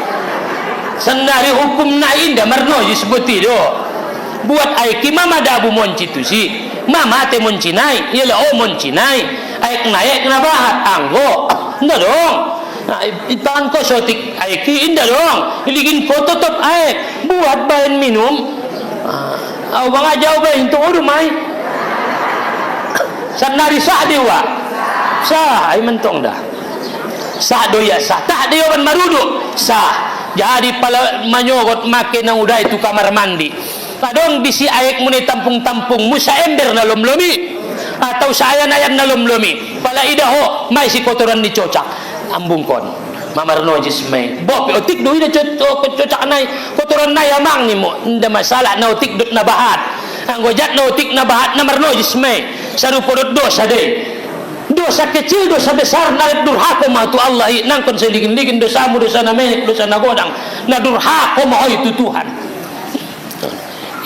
Sendari hukum na inda marno disebut do. Buat aiki mama dabu monci tu si. Mama te moncinai, yela moncinai. Aik naik na bahat anggo. Nda dong. Ipan ko sotik aiki inda dong. Iligin ko totop aik. Buat bahan minum. Au bang ajaw ba into udu mai. Sanari sah dewa. Sah ay mentong dah. Sah doya sah. Tak dia ban marudu. Sah. Jadi pala manyogot make nang udah itu kamar mandi. Kadang bisi ayak muni tampung-tampung musa ember na lomlomi atau saya nayan na lomlomi. Pala idaho may si kotoran ni cocak ambungkon. Mamar nojis may. Bopi otik do ida cocak nay kotoran nay amang ni mo. Nda masalah na otik dot na bahat. Ang gojat na otik na bahat na marnojis may. Sarupodot dosa de. Dosa kecil, dosa besar, na durhaka ma tu Allah nang kon seligin-ligin dosamu, dosa na menek, dosa na godang, na durhaka ma itu Tuhan.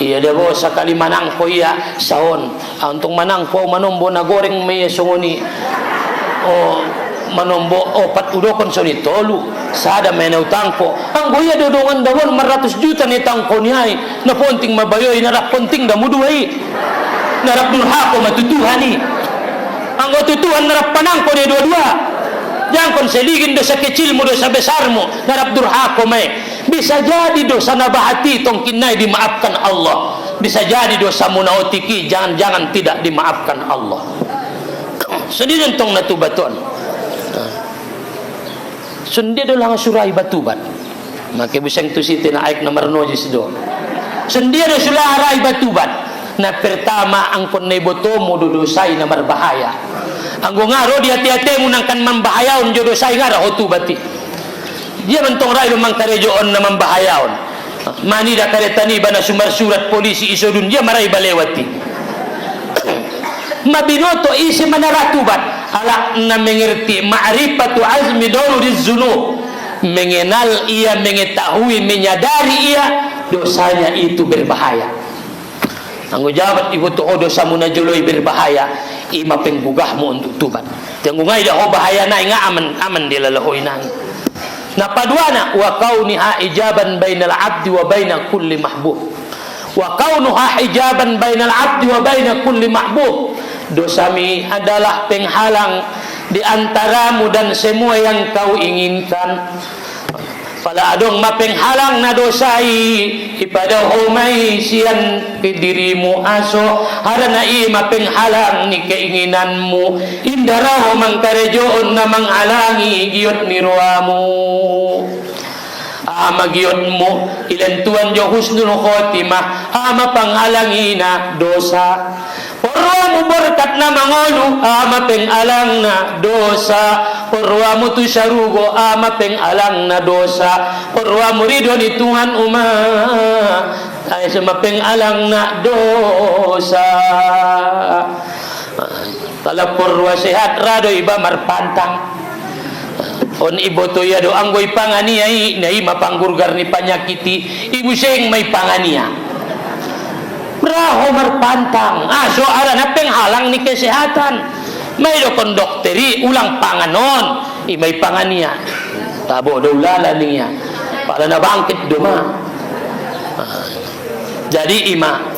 Iya dia bawa sakali manangko iya saon untuk manangko manombo na goreng may sungoni o manombo opat udokon soni tolu sada may nautangko ang goya dodongan dawon 100 juta ni tangko niay na ponting mabayoy narap ponting damuduhay narap durhako matutuhani ang tutuhan narap panangko ni dua-dua jangan kon seligin dosa kecil mo dosa besar mo narap durhako may. Bisa jadi dosa nabahati tong kinai dimaafkan Allah. Bisa jadi dosa munaotiki jangan-jangan tidak dimaafkan Allah. Sendiri tong natubaton. Sendiri lang surai batubat. Maka busang tu siti na aik nomor nojis do. Sendiri sularai batubat. Na pertama ang kon nebotomo do dosai na berbahaya. Anggo ngaro dia hati-hati munangkan membahayaon jo dosai ngara hotubati. Dia mentong rayo mangkarejoon na mambahayaon. Mani da karetani bana sumar surat polisi isodun dia maray balewati. Mabinoto isi manaratubat ala na mengerti ma'rifatu azmi daruriz zunub. Mengenal ia, mengetahui, menyadari ia dosanya itu berbahaya. Anggo jabat ibu to dosa munajuloi berbahaya, ima penggugahmu untuk tubat. Tenggungai dah bahaya na nga aman dilalahoy nang. Na paduana wa kauniha ijaban bainal abdi wa baina kulli mahbub. Wa kaunuha ijaban bainal abdi wa baina kulli mahbub. Dosami adalah penghalang di antaramu dan semua yang kau inginkan. Pala adong mapenghalang na dosay ipadahumay siyan dirimu aso harana mapenghalang ni keinginanmu indaraw mangkarejoon na manghalangi giyot ni ruamu magiyot mo ilantuan jo husnul khotimah mapanghalangi na dosa porwa mo berkat na mangolo mapeng-alang na dosa porwa mo tu syarugo mapeng-alang na dosa porwa mo ridho ni Tuhan ay sa mapeng-alang na dosa kalau porwa sehat rado iba marpantang on ibo to ya do anggoy panganiya nai mapanggurgar ni panyakiti ibu sing may panganiya braho marpantang so ara na penghalang ni kesehatan may do kon dokteri ulang panganon may panganiya tabo do lala niya para na bangkit duma jadi ima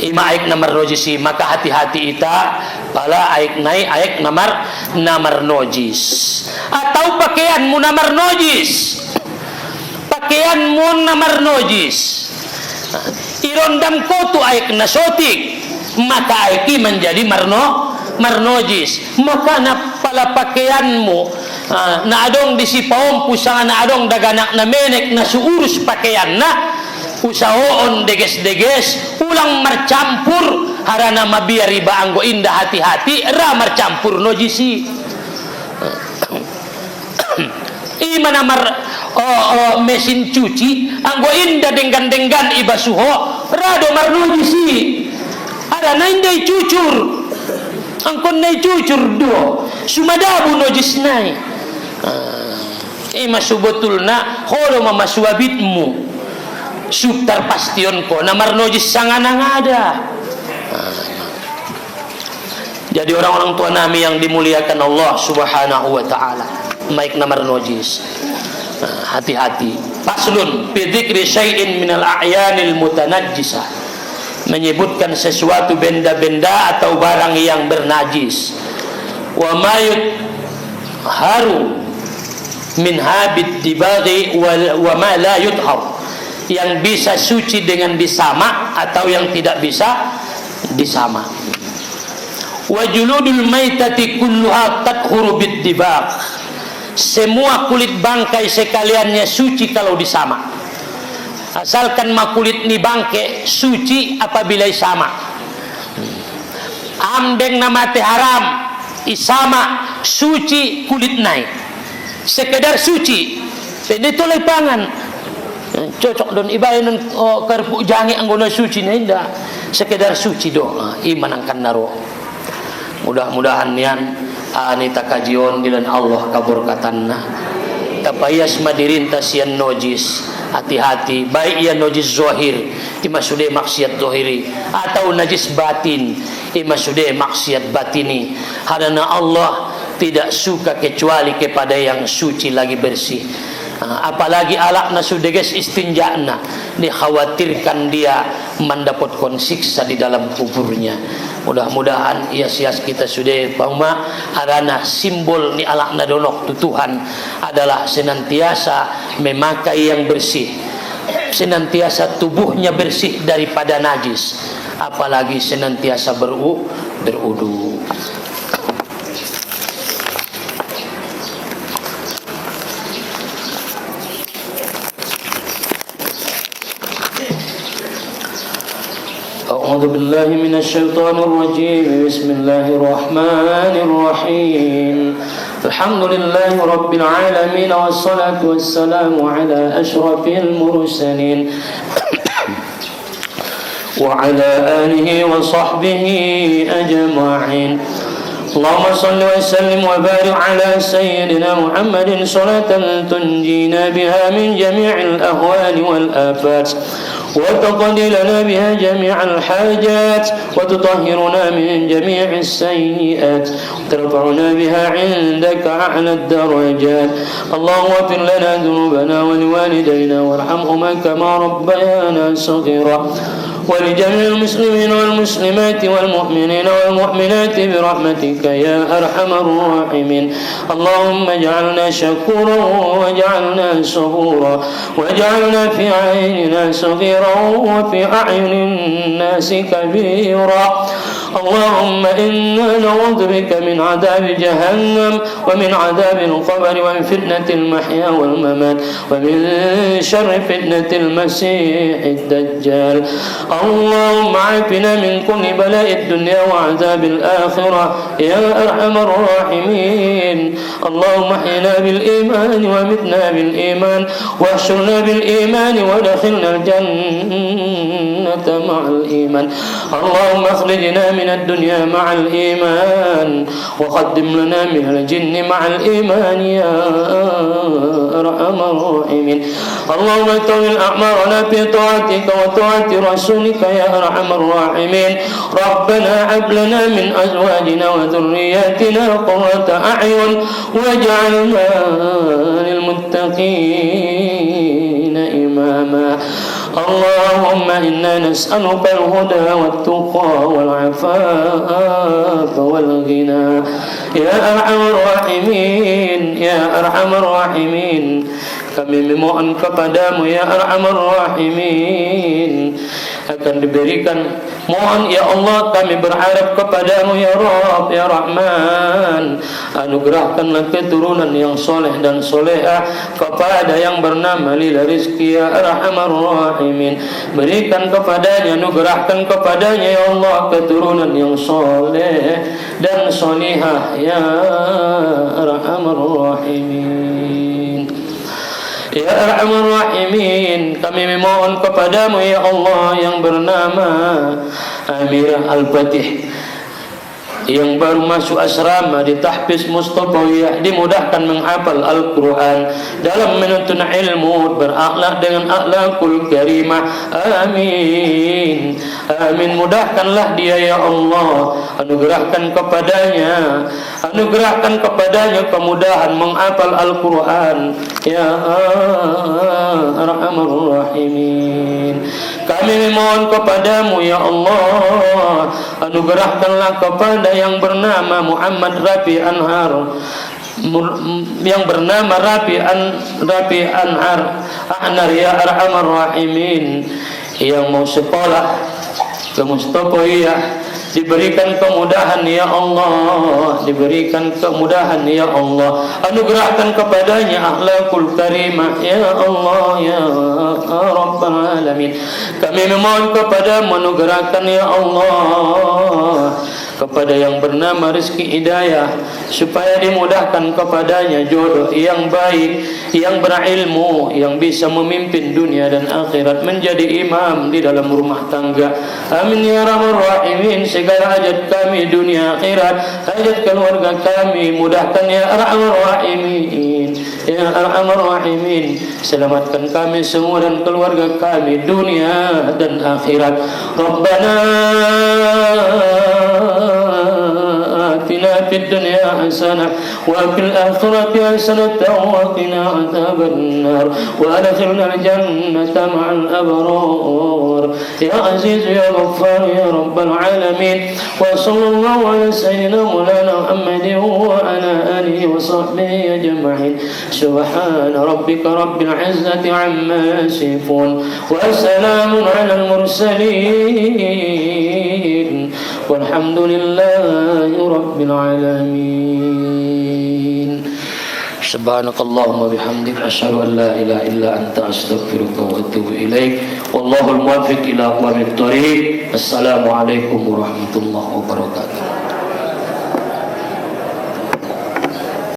aik namar nojis maka hati-hati ita pala aik namar nojis atau pakaianmu namar nojis irondam ko tu aik nasotik maka aiki menjadi marnojis maka na pala pakaianmu na adong disipaom pusangan na adong daganak na menek na suurus pakaian na usahoon deges-deges ulang marcampur harana mabiar riba anggo indah hati-hati ra marcampur nojisi imana mesin cuci anggo indah denggan-denggan iba suho rado marnojisi harana indai cucur angkon nai cucur do sumadabu nojis nai ima subetulna holo mama suabitmu subtar pastion ko namar nojis sanganang ada. Jadi orang-orang tua nami yang dimuliakan Allah Subhanahu wa taala, maik namar nojis. Hati-hati. Faslun fi dzikri syai'in minal a'yanil mutanajjisah. Menyebutkan sesuatu benda-benda atau barang yang bernajis. Wa ma yutharu min habid dibaghi wa ma la yuthar. Yang bisa suci dengan disama atau yang tidak bisa disama. Wa juludul maitati kulluha tathuru bid-dibagh. Semua kulit bangkai sekaliannya suci kalau disama. Asalkan kulit ni bangke suci apabila sama. Amdeng nama teh haram isama suci kulit naik. Sekedar suci. Ini toleh pangan. Cocok don ibayan kerpuk jangi anggona suci nenda sekedar suci do iman angkan naro mudah-mudahan nian anita kajion dilan Allah kaburkatanna tapayas madirinta sian nojis hati-hati baik ia nojis zahir ima sudah maksiat zahiri atau najis batin ima sudah maksiat batini karena Allah tidak suka kecuali kepada yang suci lagi bersih. Apalagi alak nasudeges istinja'na dikhawatirkan dia mendapatkan siksa di dalam kuburnya. Mudah-mudahan ia sias kita sudah pauma arana simbol ni alak nadonok tu Tuhan adalah senantiasa memakai yang bersih, senantiasa tubuhnya bersih daripada najis, apalagi senantiasa berudu. أعوذ بالله من الشيطان الرجيم بسم الله الرحمن الرحيم الحمد لله رب العالمين والصلاة والسلام على أشرف المرسلين وعلى آله وصحبه أجمعين اللهم صل وسلم وبارك على سيدنا محمد صلاة تنجينا بها من جميع الأهوال والآفات وتقضي لنا بها جميع الحاجات وتطهرنا من جميع السيئات وترفعنا بها عندك أعلى الدرجات اللهم اغفر لنا ذنوبنا ولوالدينا وارحمهما كما ربيانا صغيرا ولجميع المسلمين والمسلمات والمؤمنين والمؤمنات برحمتك يا أرحم الراحمين. اللهم اجعلنا شكورا واجعلنا صبورا واجعلنا في عيننا صغيرا وفي أعين الناس كبيرا. اللهم إنا نعوذ بك من عذاب جهنم ومن عذاب القبر ومن فتنة المحيا والممات ومن شر فتنة المسيح الدجال. اللهم عافنا من كل بلاء الدنيا وعذاب الآخرة يا أرحم الراحمين. اللهم احينا بالإيمان ومتنا بالإيمان واحشرنا بالإيمان وادخلنا الجنة مع الإيمان. اللهم اخرجنا من الدنيا مع الإيمان وقدم لنا من الجن مع الإيمان يا أرحم الراحمين. اللهم طول أعمارنا في طاعتك وطاعة رسولك يا أرحم الراحمين. ربنا هب لنا من أزواجنا وذرياتنا قرة أعين واجعلنا للمتقين إماما. اللهم إنا نسألك الهدى والتقى والعفاف والغنى يا أرحم الراحمين يا أرحم الراحمين. Kami memohon kepadamu ya Arhamar Rahimin akan diberikan. Mohon ya Allah, kami berharap kepadamu ya Rabb ya Rahman, anugerahkanlah keturunan yang soleh dan solehah kepada yang bernama Lila Rizki ya Arhamar Rahimin. Berikan kepadanya, anugerahkan kepadanya ya Allah keturunan yang soleh dan solehah ya Arhamar Rahimin. Ya Arhamar Rahimin, kami memohon kepadamu ya Allah yang bernama Amirah Al-Fatih yang baru masuk asrama di Tahfiz Mustafawiyah, dimudahkan menghafal Al-Quran dalam menuntut ilmu, berakhlak dengan akhlakul karimah. Amin amin. Mudahkanlah dia ya Allah, anugerahkan kepadanya kemudahan menghafal Al-Quran ya Arhamar Rahimin. Kami memohon kepadamu ya Allah, anugerahkanlah kepada yang bernama Muhammad Rafi Anhar, yang bernama Rafi Anhar ya Arhamar Rahimin, yang mau sekolah ke Mustafawiyah, diberikan kemudahan ya Allah, diberikan kemudahan ya Allah, anugerahkan kepadanya akhlakul karimah ya Allah ya Rabbal Alamin. Kami memohon kepadamu, anugerahkan ya Allah kepada yang bernama Rizki Hidayah, supaya dimudahkan kepadanya jodoh yang baik, yang berilmu, yang bisa memimpin dunia dan akhirat, menjadi imam di dalam rumah tangga. Amin ya Rabbal Rahimin. Segala hajat kami dunia akhirat, hajat keluarga kami mudahkan ya Arhamar Rahimin ya Arhamar Rahimin. Selamatkan kami semua dan keluarga kami dunia dan akhirat. Rabbana آتنا في الدنيا حسنة وفي الآخرة حسنة وقنا عذاب النار وأدخلنا الجنة مع الأبرار يا عزيز يا غفار يا رب العالمين. وصلى الله على سيدنا مولانا محمد وعلى آله وصحبه أجمعين. سبحان ربك رب العزة عما يصفون وسلام على المرسلين والحمد لله رب العالمين. سبحانك اللهم وبحمدك أشهد أن لا إله إلا أنت أستغفرك وأتوب إليك. والله الموفق إلى أقوم الطريق. السلام عليكم ورحمة الله وبركاته.